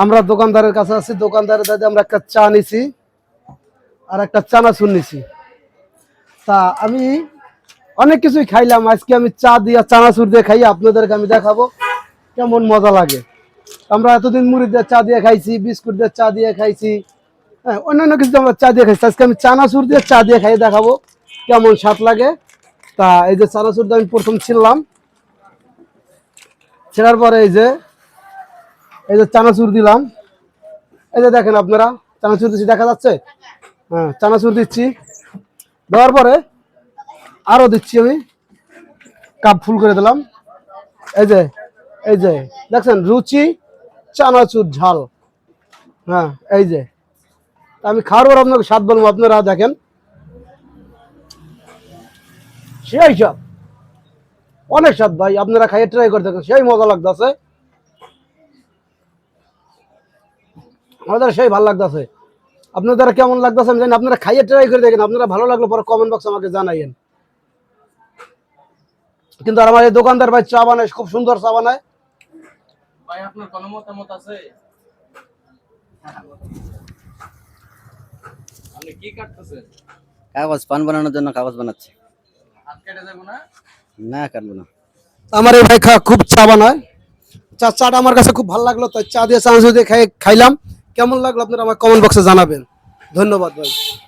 আমরা দোকানদারের কাছে আছি, দোকানদারের দাদা আমরা একটা চা নিছি আর একটা চানাচুর নিছি। তা আমি অনেক কিছুই খাইলাম, আজকে আমি চা দিয়ে চানাচুর দিয়ে খাই, আপনাদেরকে আমি দেখাবো কেমন মজা লাগে। আমরা এতদিন মুড়ি দিয়ে চা দিয়ে খাইছি, বিস্কুট দিয়ে চা দিয়ে খাইছি, হ্যাঁ অন্যান্য কিছু আমরা চা দিয়ে খাইছি। আজকে আমি চানাচুর দিয়ে চা দিয়ে খাই দেখাবো কেমন স্বাদ লাগে। তা এই যে চানাচুর দিয়ে আমি প্রথম ছিললাম, ছেড়ার পরে এই যে চানাচুর দিলাম। এই যে দেখেন আপনারা, চানাচুর দিচ্ছি, দেখা যাচ্ছে? হ্যাঁ চানাচুর দিচ্ছি, দেওয়ার পরে আরো দিচ্ছি আমি, কাপ ফুল করে দিলাম। এই যে দেখছেন রুচি চানাচুর ঝাল। হ্যাঁ এই যে আমি খাওয়ার পর আপনাকে স্বাদ বলবো, আপনারা দেখেন সেই স্বাদ, অনেক স্বাদ ভাই, আপনারা খাইয়ে ট্রাই করে দেখেন, সেই মজা লাগতেছে, আমাদের সেই ভালো লাগতেছে। আপনাদের কেমন লাগতেছে আমি জানি, আপনারা খাইয়ে ট্রাই করে দেখেন, আপনারা ভালো লাগলো পরে কমেন্ট বক্সে আমাকে জানাইয়েন। কিন্তু আর আমার এই দোকানদার ভাই চা বানায়, খুব সুন্দর চা বানায়। ভাই আপনার কোনো মতামত আছে? আপনি কি কাটতেছেন? কাগজ পান বানানোর জন্য কাগজ বানাচ্ছে। হাত কেটে যাবো না? না কাটবো না। আমার এই ভাই খুব চা বানায়, চাটা আমার কাছে খুব ভালো লাগলো, তাই চা দিয়ে চানাচুর দিয়ে খাইলাম। কেমন লাগলো আপনারা আমার কমেন্ট বক্সে জানাবেন। ধন্যবাদ ভাই।